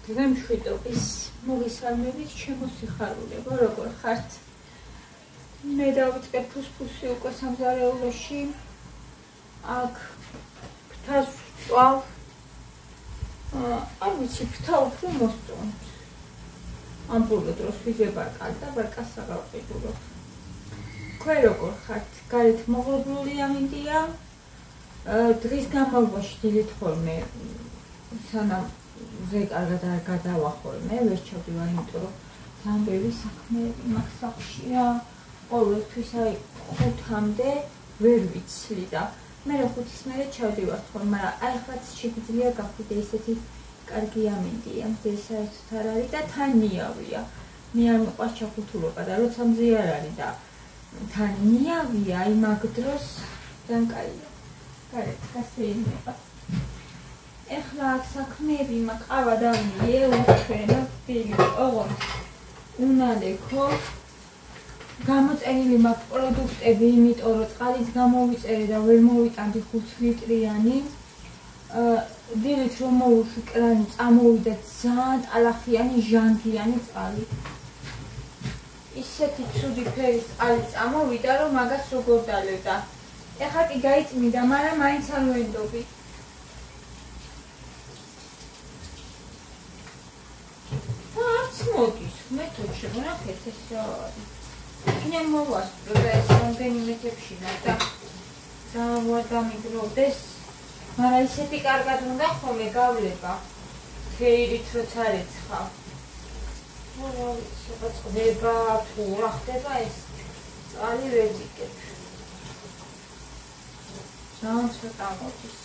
მშვიდობის მოგესალმებით ჩემო სიხარულებო, როგორ ხართ? მე დავიწყე ფუსფუსი უკვე სამზარეულოში. აქ ფთას ვწვალ. არ ვიცი, ფთა უფრო მოსწონს. ამბულო დროს ვიძება კალდა, ბარკას აღავყიდულობ. თქვენ როგორ ხართ? გარეთ მოღრუბლული ამინდია. დღის განმავლობაში დილით ხოლმე სანამ ზე კარგად არ გადავახორმე, ვერ ჩავდივარ, იმიტომ რომ ძალიან ბევრი საქმეები მაქვს სახლში რა. ყოველთვის აი 5-მდე ვერ ვიცლი და მე 5-ის მერე ჩავდივარ ხოლმე, მაგრამ აი ხაც შეგვიძლია გავხდე ისეთი კარგი ამინდია, მზე საერთოდ არ არის და თან ნიავია. მე არ მოყვარს ჩახუთულობა და როცა მზე არ არის და თან ნიავია, აი მაგ დროს ძალიან კაია. გარეთ გასეირნება. ეხლა აქ საქმეები მაყავა დავიე უჩვენო ფილმი ოღონდ უნალექო გამოწერილი მაქვს პროდუქტები, იმიტომ რომ წყალიც გამოვიწერე და ვერ მოვიტანდი 5 ლიტრიანი. დილით რომ მოვუშვი კრანი წამოვიდა ძალიან ტალახიანი ჟანგიანი წყალი. ისეთი ცუდი ფერის წყალი წამოვიდა რომ მაგას როგორ დალევდა. ეხლა კი გაიწმინდა, მაგრამ მაინც არ ვენდობი. მოდის, მეთოდ შეგონახეთ ეს რა არის. იქნებ მოვასწრო და ეს რამდენიმე თებშინა და დავადამიგროვდეს. მაგრამ ისეთი კარგად უნდა ხოლმე გავლება. ფეირით როცა არ ეცხავ. რა ვიცი, რა წდება თუ რა ხდება ეს წყალი ვერ ვიგებ. ძალიან ცოტა მოდის.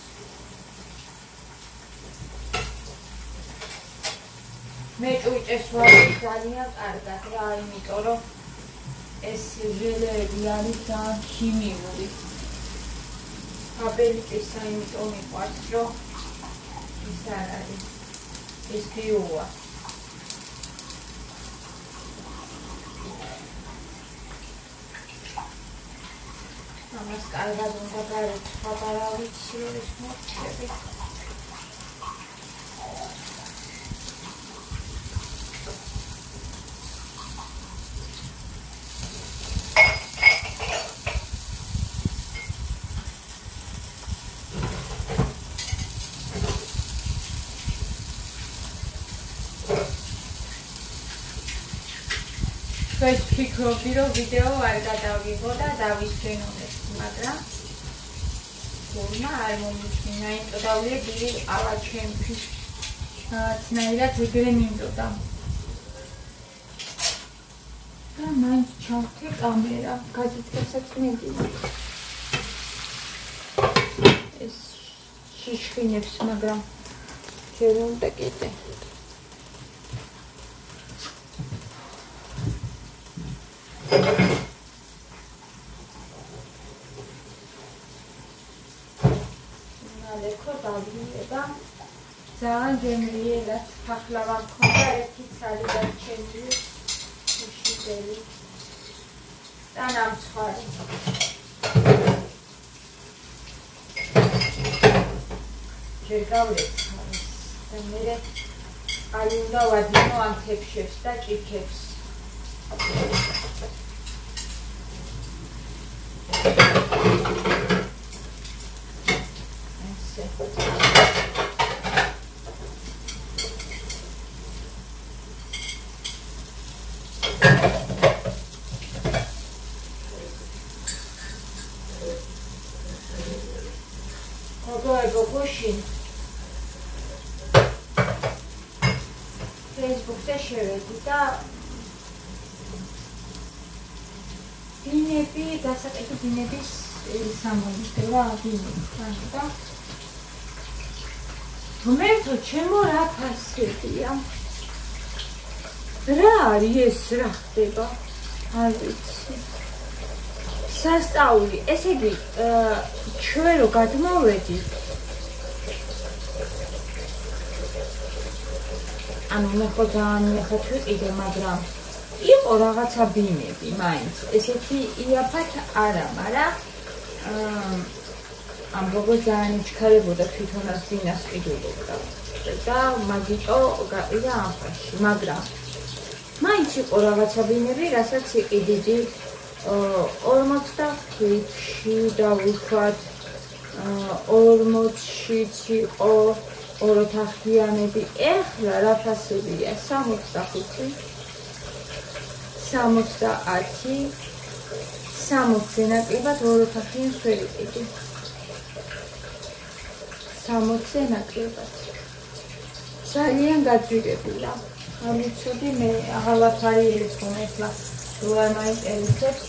მე ჭუჭეს ვარ ძალიან კარგად რა, იმიტომ რომ ეს ჟელები არის ძალიან ქიმიური. აბელიტისა იმიტომ მიყვარს, რომ ის არ არის, ეს ბიოა. ამას კარგად უნდა გარეთ სხვა რა ვიცი რომ ის მოჩები. ვფიქრობდი რომ ვიდეო არ გადავიღო და დავისვენონებ, მაგრამ თურმა არ მომისმინა, იმიტომ დავიედი ალა ჩემთვის რაღაცნაირად ეგრე მინდოდა. და მაინც ჩავთე კამერა, გაზეთგასაწმენდია. ეს შიშხინებს, მაგრამ ჯერ უნდა კიდე. ძალიან გემრიელად ფახლავა მქონდა, ერთი ცალი დარჩენილი უშიდელი და ნამცხვარი. ჯერ გავლეცხარ და მერე აი უნდა ვადინო ამ თებშებს და ჭიქებს. Facebook-ზე შევედი და დინები, დასაკეთო დინების სამომდევა დინები და მომენტო ჩემო რა ფასებია. რა არის ეს, რა ხდება? არ ვიცი. სასწაული, ესე იგი, ჩვენ რო გადმოვედით ანუ მე ხო ძალიან მეხოთ ვიყიდე, მაგრამ იყო რაღაცა ბინები მაინც. ესეთი იაფად არა, მაგრამ ამ როგორ ძალიან იჩქარებოდა თვითონაც ბინას ყიდულობდა. და მაგიტო გაყიდა ამფაში, მაგრამ მაინც იყო რაღაცა ბინები, რასაც იყიდიდი 45-ში დავუხვათ 40-შიც იყო ოროთახიანები, ეხლა რა ფასებია 65, 70, 60-ზე ნაკლებად ოროთახიანს ვერ იყიდი. 60-ზე ნაკლებად. ძალიან გაძვირებულა. ამიცოდი მე აღარ ვაფარიელებს ხომ ეხლა რო არ მაინტერესებს.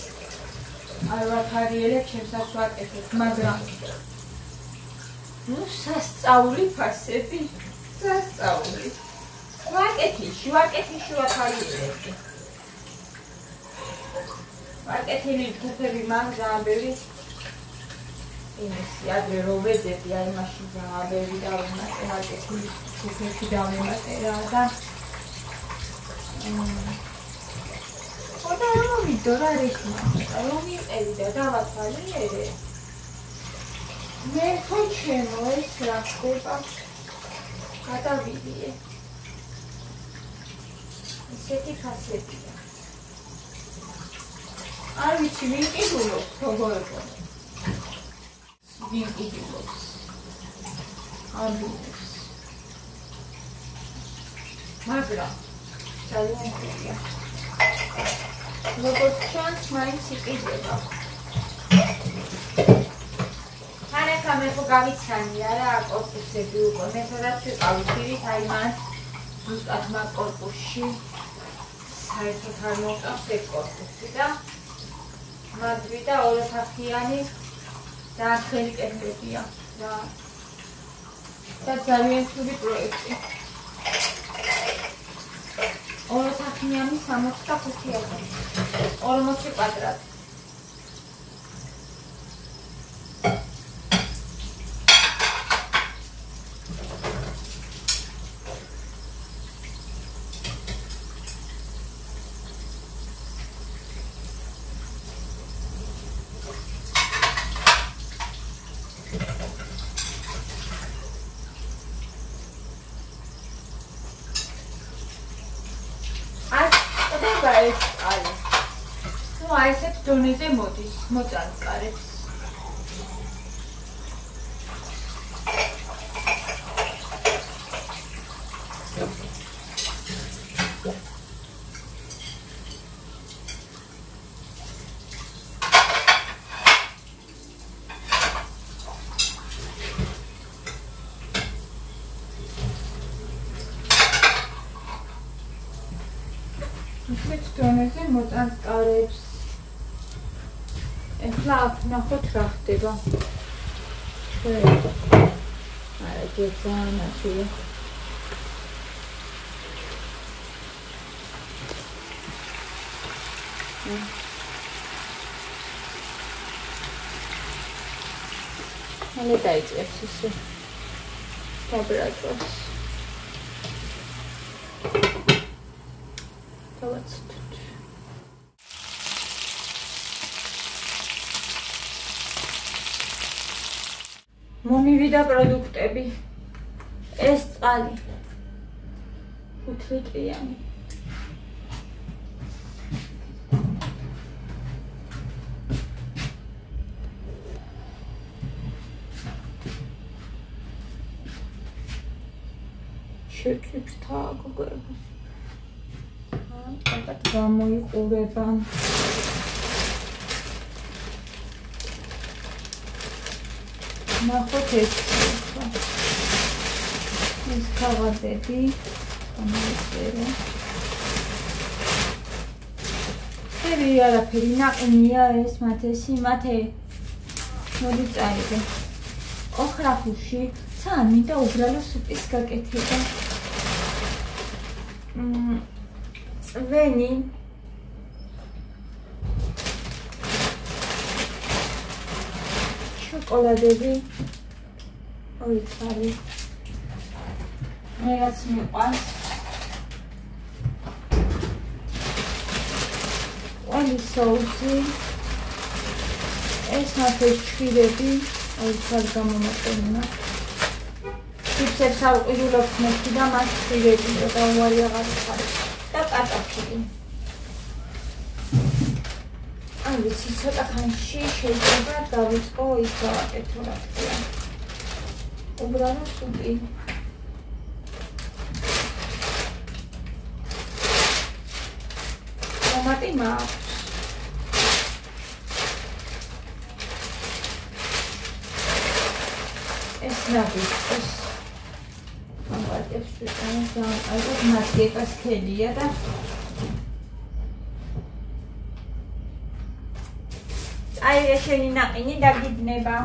არ ვაფარიელებს ჩემსაც ვაკეთებ, მაგრამ სასწაული ფასები, სასწაული. ვაკეთილში ვაფარიელები. ვაკეთილი თეთრი მან ძალიან ბევრი იმისი ადრე რო ვეძებდი, აი მაშინ ძალიან ბევრი დავიმატე, ვაკეთილი თეთრში დავიმატე რა და ხოდა რომ მიდო რა რითმა, რომ მიყევი და დავათვალიერე. მე ხო ჩემო ეს რა ხდება? გადავიდიე. ესეთი ფასებია. არ ვიცი, ვინ ყიდულობს, როგორ ვინ ყიდულობს. ამბობს. მაგრამ ძალიან ხია. როგორც ჩანს, მაინც იყიდება. ხანექა მე ხო გავიცანია რა კორპუსები უკვე. მე თორაც ვიყავი პირით, აი მან ზუსტად მაგ კორპუსში საერთოდ არ მოვწონს ეგ კორპუსი და მაგრი და ოროთახიანი და ახალი კედლებია და ძალიან ცუდი პროექტი. ოროთახიანი 65,000, 40 კვადრატი. აი ესეთ დონეზე მოდის, მოწანწარებს. ესეთ დონეზე მოწანწარებს. ეხლა აქ ნახოთ რა ხდება. არა, ძალიან აშია. მალე დაიწყებს ისე დაბრაჭვას. დავაცით. მომივიდა პროდუქტები. ეს წყალი 5 ლიტრიანი. შეჭიფთა გოგოება. კარგად გამოიყურება. ნახოთ ეს ქაღალდები ამოწერე. ხერი არაფერი ნაყინია ეს მათესი მათე. მოდი წაიღე. ოხრახუში ძალიან მინდა უბრალო სუპის გაკეთება. წვენი შოკოლადები ოიცარი მეც მიყვარს ოლი სოუსი ეს მათე შხირები ოიცარი გამომაყენა Chipsებს ავყიდულობთ მეთქი და მას ხირები და უარი აღარ ხარ და კარტოფილი. Ai, ვიცი, ცოტა ხანში შეიძლება დავიწყო ის გავაკეთო რა თქმა უნდა. უბრალოდ სუპი. ტომატი მაქვს. ეს ნაბიჯს ამბატებს ვიყავ და ალბათ მასკეტას ქელია და აი ეს შენი ნაყინი დაგიძნება